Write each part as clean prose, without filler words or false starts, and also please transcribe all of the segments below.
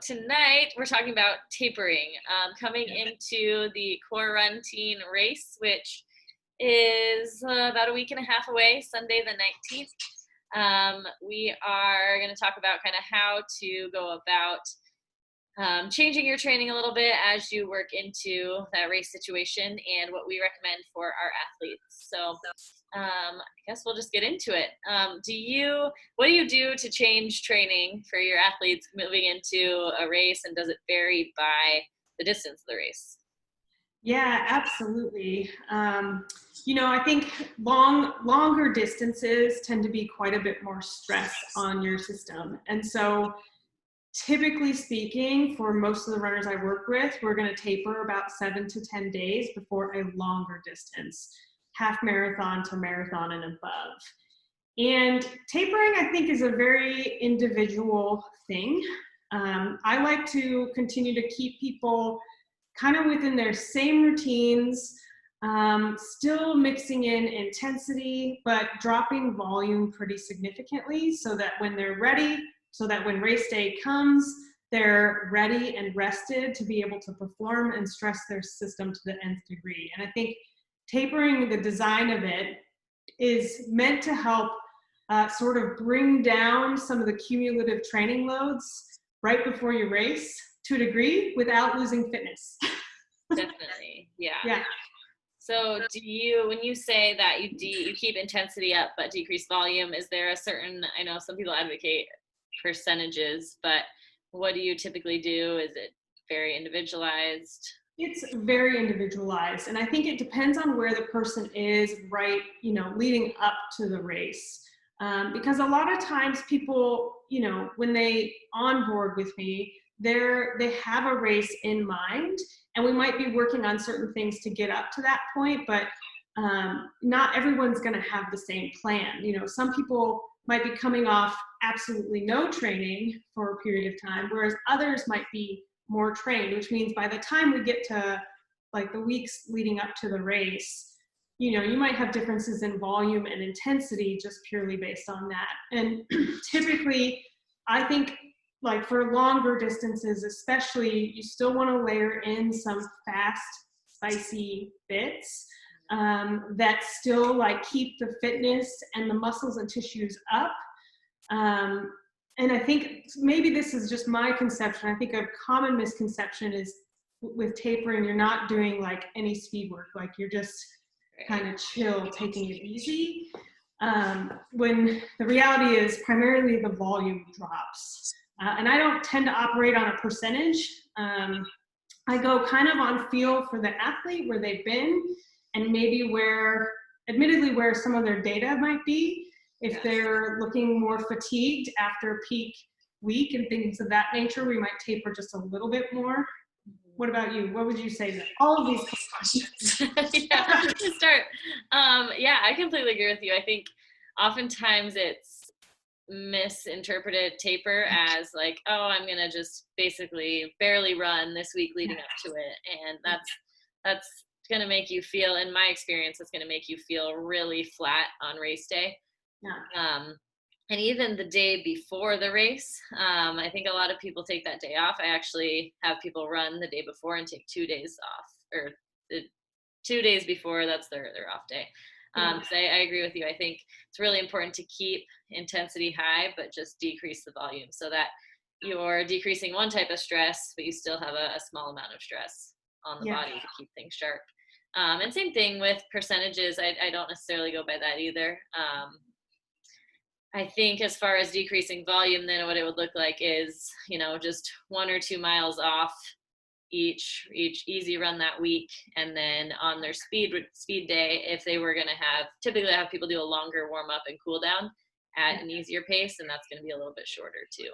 Tonight we're talking about tapering, coming into the Core Run Teen race, which is about a week and a half away, Sunday the 19th. We are going to talk about kind of how to go about changing your training a little bit as you work into that race situation and what we recommend for our athletes. So I guess we'll just get into it. What do you do to change training for your athletes moving into a race, and does it vary by the distance of the race? Yeah, absolutely. I think longer distances tend to be quite a bit more stress on your system. And so typically speaking, for most of the runners I work with, we're going to taper about 7 to 10 days before a longer distance, half marathon to marathon and above. And tapering, I think, is a very individual thing. I like to continue to keep people kind of within their same routines, still mixing in intensity, but dropping volume pretty significantly so that when they're ready, so that when race day comes, they're ready and rested to be able to perform and stress their system to the nth degree. And I think tapering, the design of it, is meant to help sort of bring down some of the cumulative training loads right before you race to a degree without losing fitness. Definitely, yeah. So when you say that you keep intensity up but decrease volume, is there a certain, I know some people advocate percentages, but what do you typically do? Is it very individualized? It's very individualized, and I think it depends on where the person is leading up to the race. Because a lot of times people, when they onboard with me, they have a race in mind, and we might be working on certain things to get up to that point, but not everyone's going to have the same plan. Some people might be coming off absolutely no training for a period of time, whereas others might be more trained, which means by the time we get to like the weeks leading up to the race, you might have differences in volume and intensity just purely based on that. And typically, I think like for longer distances, especially, you still want to layer in some fast, spicy bits that still like keep the fitness and the muscles and tissues up. And I think maybe this is just my conception. I think a common misconception is with tapering, you're not doing like any speed work. Like you're just kind of chill, taking it easy. When the reality is primarily the volume drops. And I don't tend to operate on a percentage. I go kind of on feel for the athlete, where they've been, and maybe admittedly where some of their data might be. If they're looking more fatigued after peak week and things of that nature, we might taper just a little bit more. What about you? What would you say to all of these questions? Yeah, to start. I completely agree with you. I think oftentimes it's misinterpreted taper as like, oh, I'm going to just basically barely run this week leading up to it. And that's going to make you feel, in my experience, it's going to make you feel really flat on race day. Yeah. And even the day before the race, I think a lot of people take that day off. I actually have people run the day before and take 2 days off, or the 2 days before, that's their off day. So I agree with you. I think it's really important to keep intensity high, but just decrease the volume so that you're decreasing one type of stress, but you still have a small amount of stress on the body to keep things sharp. And same thing with percentages. I don't necessarily go by that either. I think as far as decreasing volume, then what it would look like is, just 1 or 2 miles off each easy run that week. And then on their speed day, if they were going to typically have people do a longer warm up and cool down at an easier pace, and that's going to be a little bit shorter too.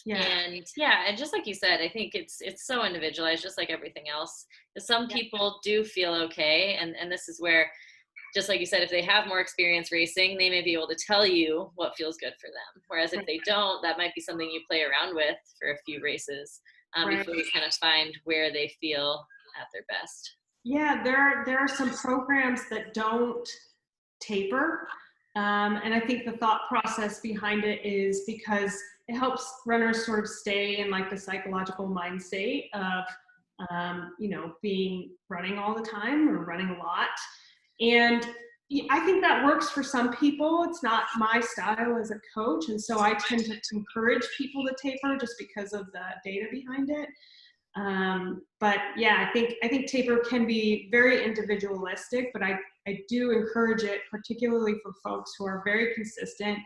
And just like you said, I think it's so individualized, just like everything else. Some people do feel okay, and this is where, just like you said, if they have more experience racing, they may be able to tell you what feels good for them. Whereas if they don't, that might be something you play around with for a few races before you kind of find where they feel at their best. Yeah, there are some programs that don't taper. And I think the thought process behind it is because it helps runners sort of stay in like the psychological mind state of, running all the time or running a lot. And I think that works for some people. It's not my style as a coach. And so I tend to encourage people to taper just because of the data behind it. But yeah, I think taper can be very individualistic, but I do encourage it, particularly for folks who are very consistent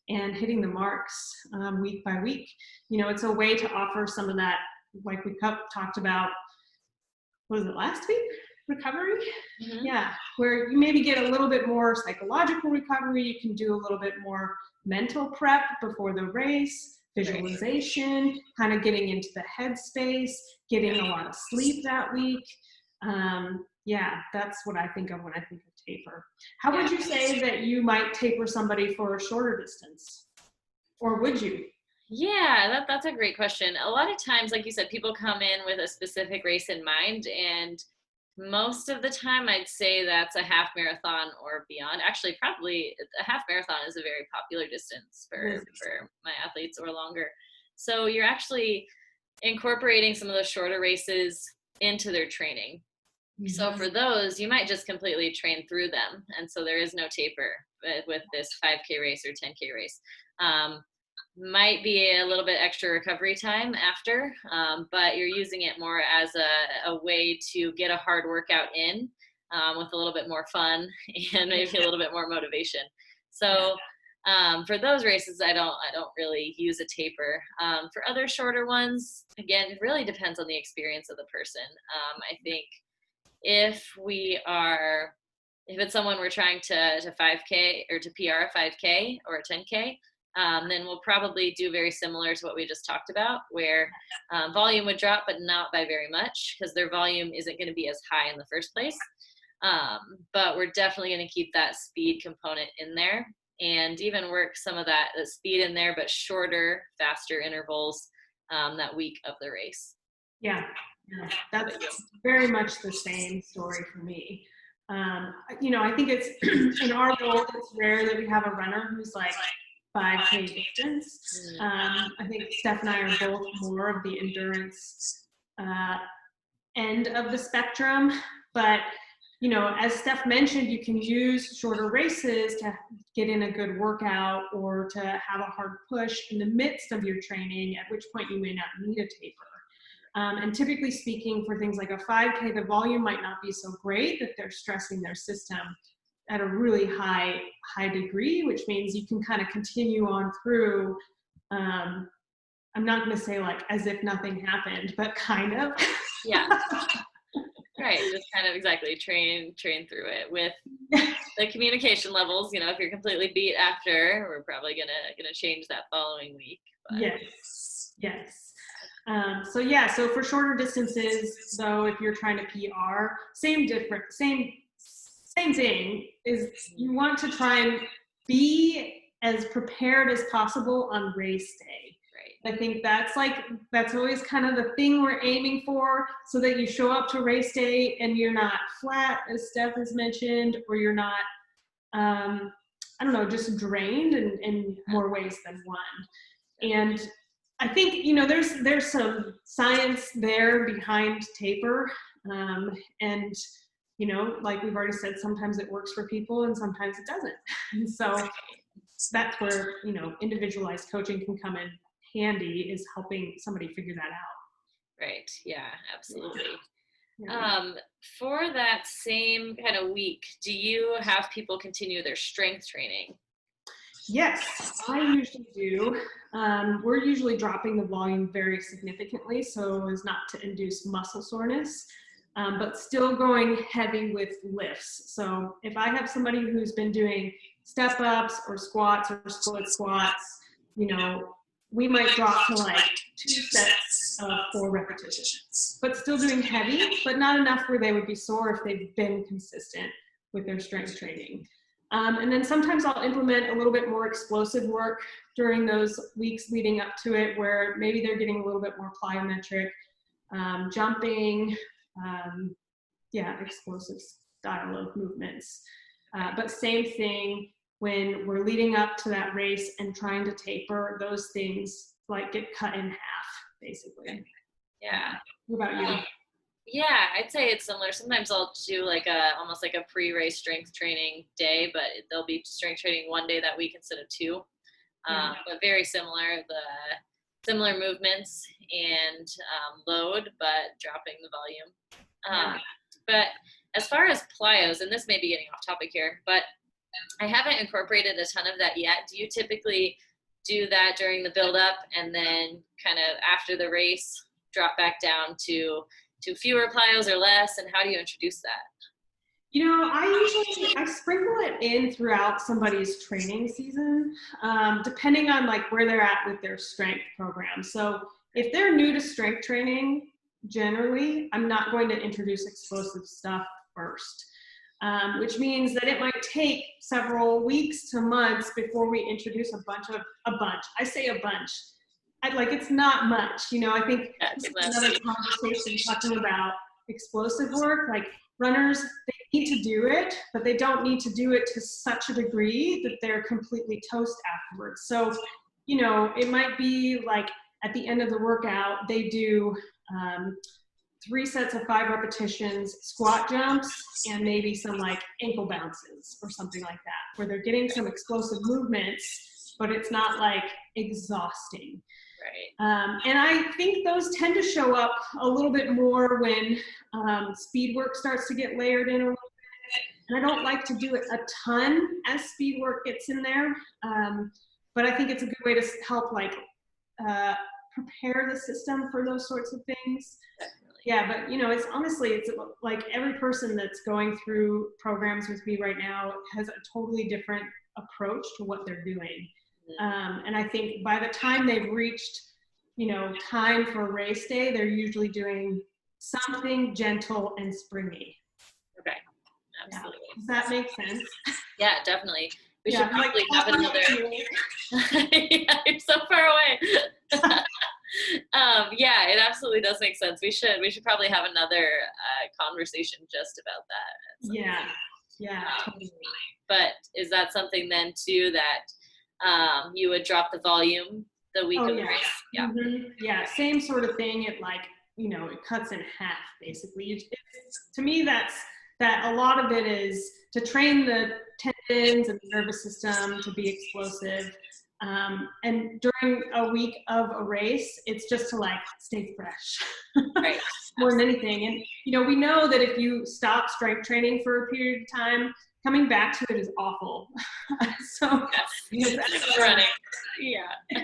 and hitting the marks week by week. It's a way to offer some of that, like we talked about, was it last week? Recovery? Mm-hmm. Yeah, where you maybe get a little bit more psychological recovery. You can do a little bit more mental prep before the race, visualization, kind of getting into the headspace, getting a lot of sleep that week. That's what I think of when I think of taper. How would you say that you might taper somebody for a shorter distance? Or would you? Yeah, that's a great question. A lot of times, like you said, people come in with a specific race in mind, and most of the time I'd say that's a half marathon or beyond. Actually, probably a half marathon is a very popular distance for my athletes, or longer. So you're actually incorporating some of those shorter races into their training. Mm-hmm. So for those, you might just completely train through them. And so there is no taper with this 5K race or 10K race. Might be a little bit extra recovery time after, but you're using it more as a way to get a hard workout in with a little bit more fun and maybe a little bit more motivation. So for those races, I don't really use a taper. For other shorter ones, again, it really depends on the experience of the person. I think if it's someone we're trying to 5K or to PR a 5K or a 10K, then we'll probably do very similar to what we just talked about, where volume would drop, but not by very much, because their volume isn't going to be as high in the first place. But we're definitely going to keep that speed component in there, and even work some of that speed in there, but shorter, faster intervals that week of the race. Yeah, that's very much the same story for me. I think it's in our role, it's rare that we have a runner who's like 5K distance. I think Steph and I are both more of the endurance end of the spectrum, but as Steph mentioned, you can use shorter races to get in a good workout or to have a hard push in the midst of your training, at which point you may not need a taper. And typically speaking, for things like a 5K, the volume might not be so great that they're stressing their system at a really high degree, which means you can kind of continue on through. I'm not going to say like as if nothing happened, but kind of. Yeah. Right. Just kind of exactly train through it with the communication levels. If you're completely beat after, we're probably gonna change that following week. But. Yes. So for shorter distances, though, if you're trying to PR, same thing is you want to try and be as prepared as possible on race day. Right. I think that's always kind of the thing we're aiming for, so that you show up to race day and you're not flat, as Steph has mentioned, or you're not, just drained in more ways than one. And I think, there's some science there behind taper, and like we've already said, sometimes it works for people and sometimes it doesn't. And so that's where, individualized coaching can come in handy, is helping somebody figure that out. Right. Yeah, absolutely. Yeah. For that same kind of week, do you have people continue their strength training? Yes, I usually do. We're usually dropping the volume very significantly so as not to induce muscle soreness. But still going heavy with lifts. So if I have somebody who's been doing step ups or squats or split squats, we might drop to like 2 sets of 4 repetitions, but still doing heavy, but not enough where they would be sore if they've been consistent with their strength training. And then sometimes I'll implement a little bit more explosive work during those weeks leading up to it, where maybe they're getting a little bit more plyometric, jumping, explosive style of movements. But same thing when we're leading up to that race and trying to taper, those things like get cut in half, basically. Yeah. What about you? Yeah, I'd say it's similar. Sometimes I'll do like almost like a pre-race strength training day, but there'll be strength training one day that week instead of two. But very similar, the similar movements and load, but dropping the volume. But as far as plyos, and this may be getting off topic here, but I haven't incorporated a ton of that yet. Do you typically do that during the build-up and then kind of after the race drop back down to fewer plyos or less, and how do you introduce that? You know, I sprinkle it in throughout somebody's training season, depending on like where they're at with their strength program. So if they're new to strength training, generally, I'm not going to introduce explosive stuff first, which means that it might take several weeks to months before we introduce a bunch. I say a bunch. It's not much, you know. I think that's another conversation talking about explosive work. Like runners, they need to do it, but they don't need to do it to such a degree that they're completely toast afterwards. So, you know, it might be like at the end of the workout, they do 3 sets of 5 repetitions, squat jumps, and maybe some like ankle bounces or something like that, where they're getting some explosive movements, but it's not like exhausting. Right. And I think those tend to show up a little bit more when speed work starts to get layered in a little bit. And I don't like to do it a ton as speed work gets in there. But I think it's a good way to help like prepare the system for those sorts of things. Definitely. Yeah, but you know, it's like every person that's going through programs with me right now has a totally different approach to what they're doing. And I think by the time they've reached, you know, time for race day, they're usually doing something gentle and springy. Okay, absolutely. Yeah. Does that make sense? Yeah, definitely. We should probably have another. Yeah, you're so far away. Yeah, it absolutely does make sense. We should probably have another conversation just about that. Yeah, yeah, totally. But is that something then too that you would drop the volume the week of the race? Yeah. Mm-hmm. Yeah, same sort of thing. It like, you know, it cuts in half basically. To me, that a lot of it is to train the tendons and the nervous system to be explosive. And during a week of a race, it's just to like stay fresh. Right. More than anything. And, you know, we know that if you stop strength training for a period of time, coming back to it is awful. So yes. Running. Yeah.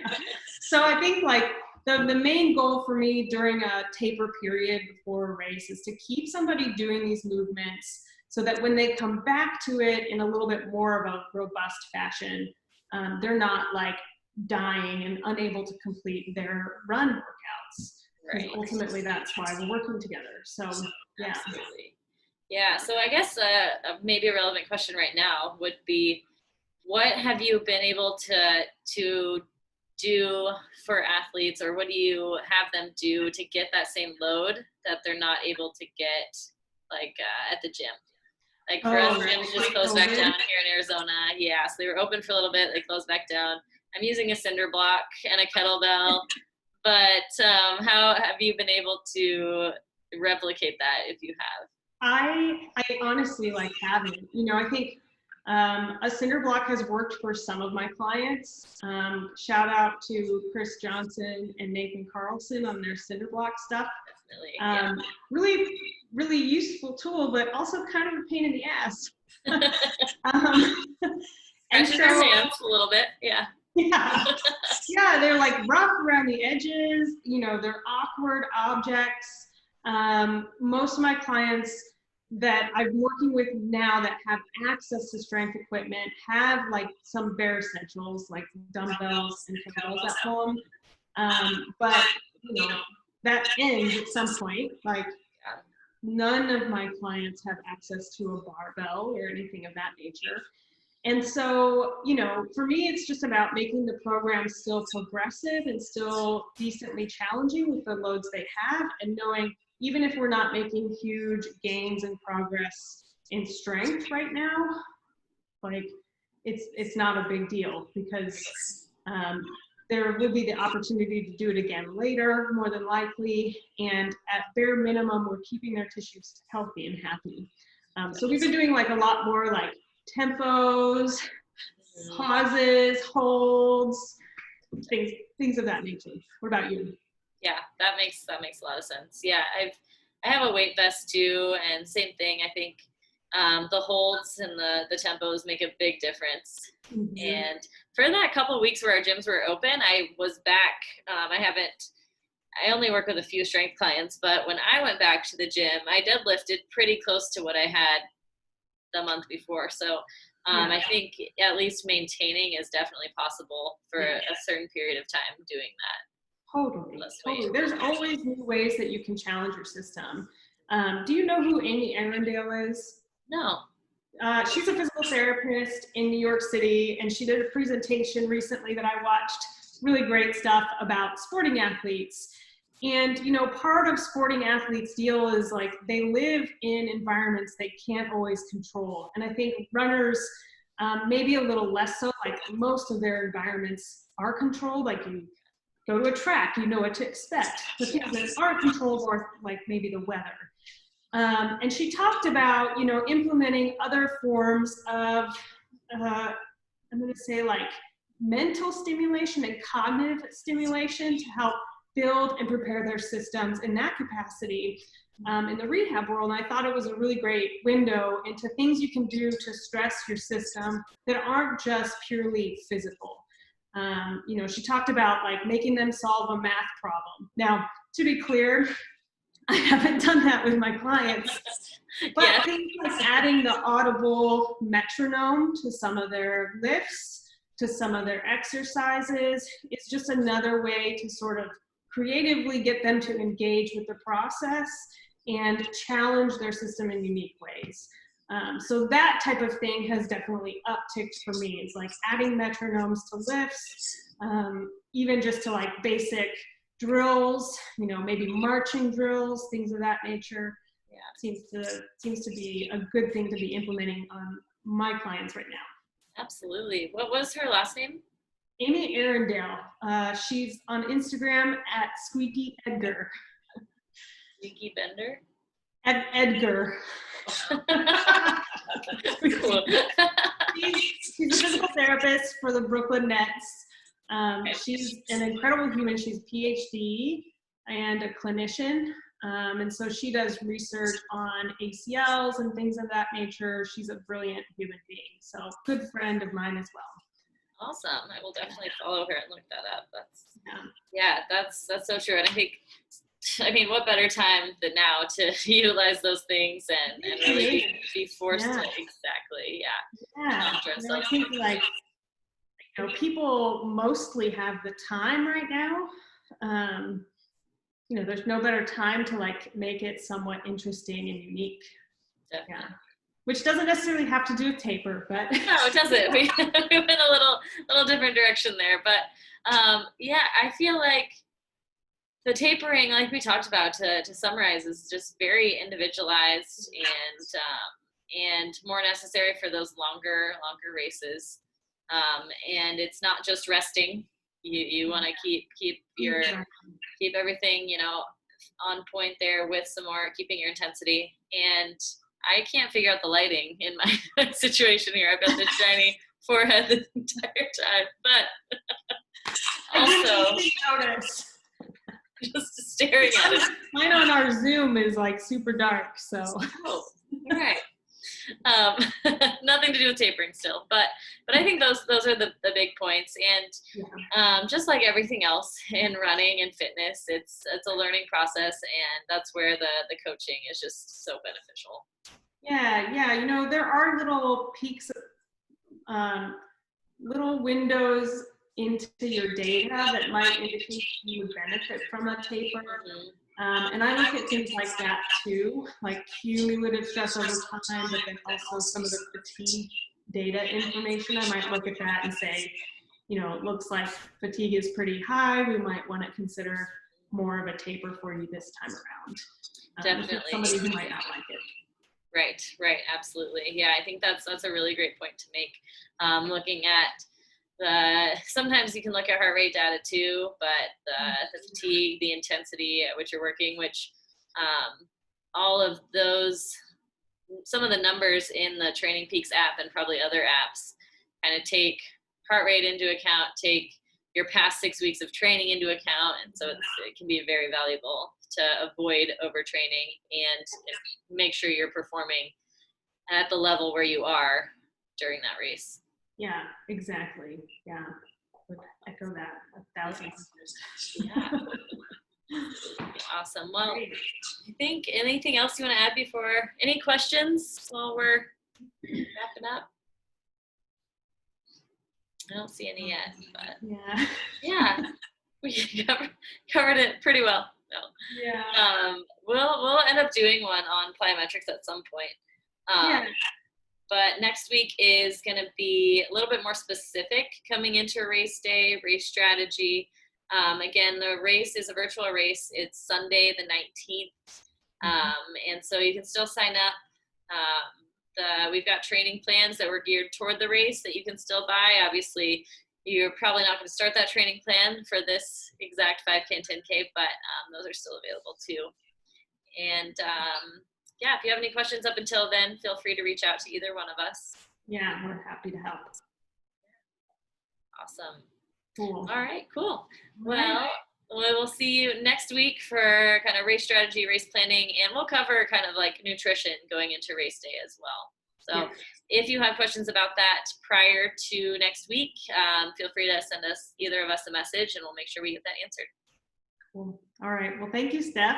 So I think like the main goal for me during a taper period before a race is to keep somebody doing these movements so that when they come back to it in a little bit more of a robust fashion, they're not like dying and unable to complete their run workouts. Right. Ultimately, that's why we're working together. So yeah. Absolutely. Yeah, so I guess maybe a relevant question right now would be, what have you been able to do for athletes, or what do you have them do to get that same load that they're not able to get like at the gym? Like for us, gyms just closed back down here in Arizona. Yeah, so they were open for a little bit, they closed back down. I'm using a cinder block and a kettlebell, but how have you been able to replicate that if you have? I honestly haven't. You know, I think a cinder block has worked for some of my clients. Shout out to Chris Johnson and Nathan Carlson on their cinder block stuff. Definitely. Yeah. Really, really useful tool, but also kind of a pain in the ass. And so, your hands a little bit, yeah. Yeah. Yeah, they're like rough around the edges. You know, they're awkward objects. Most of my clients that I'm working with now that have access to strength equipment have like some bare essentials like dumbbells and kettlebells at home. But you know, that ends at some point. Like none of my clients have access to a barbell or anything of that nature. And so, you know, for me, it's just about making the program still progressive and still decently challenging with the loads they have, and knowing even if we're not making huge gains in progress in strength right now, like it's not a big deal, because there will be the opportunity to do it again later, more than likely. And at bare minimum, we're keeping their tissues healthy and happy. So we've been doing like a lot more like tempos, pauses, holds, things of that nature. What about you? Yeah, that makes a lot of sense. Yeah, I have a weight vest too, and same thing. I think the holds and the tempos make a big difference. Mm-hmm. And for that couple of weeks where our gyms were open, I was back. I only work with a few strength clients, but when I went back to the gym, I deadlifted pretty close to what I had the month before. So I think at least maintaining is definitely possible for a certain period of time doing that. Totally. There's always new ways that you can challenge your system. Do you know who Amy Arundel is? No. She's a physical therapist in New York City, and she did a presentation recently that I watched, really great stuff about sporting athletes. And, you know, part of sporting athletes' deal is like they live in environments they can't always control. And I think runners, maybe a little less so, like most of their environments are controlled. Like you go to a track, you know what to expect. The things that aren't controlled are like maybe the weather. And she talked about, you know, implementing other forms of, I'm going to say like mental stimulation and cognitive stimulation to help build and prepare their systems in that capacity in the rehab world. And I thought it was a really great window into things you can do to stress your system that aren't just purely physical. You know, she talked about like making them solve a math problem. Now, to be clear, I haven't done that with my clients, but things like adding the audible metronome to some of their lifts, to some of their exercises, is just another way to sort of creatively get them to engage with the process and challenge their system in unique ways. So that type of thing has definitely upticked for me. It's like adding metronomes to lifts, even just to like basic drills, you know, maybe marching drills, things of that nature. Yeah, seems to be a good thing to be implementing on my clients right now. Absolutely. What was her last name? Amy Arundel. She's on Instagram at Squeaky Edgar. Squeaky Bender? Edgar. Cool. She's a physical therapist for the Brooklyn Nets. She's an incredible human. She's a PhD and a clinician. And so she does research on ACLs and things of that nature. She's a brilliant human being. So good friend of mine as well. Awesome. I will definitely follow her and look that up. That's so true. And I mean, what better time than now to utilize those things and really be forced to exactly. Yeah. So I think like, you know, people mostly have the time right now. You know, there's no better time to like make it somewhat interesting and unique. Definitely. Yeah. Which doesn't necessarily have to do with taper, but no, it doesn't. We went a little different direction there, but I feel like the tapering, like we talked about, to summarize, is just very individualized and more necessary for those longer races. And it's not just resting. You want to keep everything, you know, on point there with some more, keeping your intensity. And I can't figure out the lighting in my situation here. I've got this shiny forehead the entire time, but also just staring at it. Mine on our Zoom is like super dark, so. Oh, all right. Nothing to do with tapering still, but I think those are the big points. And just like everything else in running and fitness, it's a learning process, and that's where the coaching is just so beneficial. Yeah. You know, there are little peaks, little windows into your data that might indicate you would benefit from a taper. Mm-hmm. And I look at things like that too, like cumulative stress over time, but then also some of the fatigue data information. I might look at that and say, you know, it looks like fatigue is pretty high. We might want to consider more of a taper for you this time around. Definitely. Somebody who might not like it. Right, absolutely. Yeah, I think that's a really great point to make. Looking at sometimes you can look at heart rate data too, but the fatigue, the intensity at which you're working, which all of those, some of the numbers in the Training Peaks app and probably other apps kind of take heart rate into account, take your past 6 weeks of training into account. And so it can be very valuable to avoid overtraining and make sure you're performing at the level where you are during that race. Yeah, exactly. Yeah, I would echo that 1,000%. Yeah. Awesome. Well, I think anything else you want to add before, any questions while we're wrapping up? I don't see any yet, but yeah, we covered it pretty well. No. Yeah. We'll end up doing one on plyometrics at some point. Yeah. But next week is going to be a little bit more specific coming into race day, race strategy. Again, the race is a virtual race. It's Sunday the 19th. And so you can still sign up. We've got training plans that were geared toward the race that you can still buy. Obviously, you're probably not going to start that training plan for this exact 5K and 10K, but those are still available too. And yeah, if you have any questions up until then, feel free to reach out to either one of us. Yeah, we're happy to help. Awesome. Cool. All right, cool. Well, we will see you next week for kind of race strategy, race planning, and we'll cover kind of like nutrition going into race day as well. So if you have questions about that prior to next week, feel free to send us, either of us, a message, and we'll make sure we get that answered. Cool. All right. Well, thank you, Steph.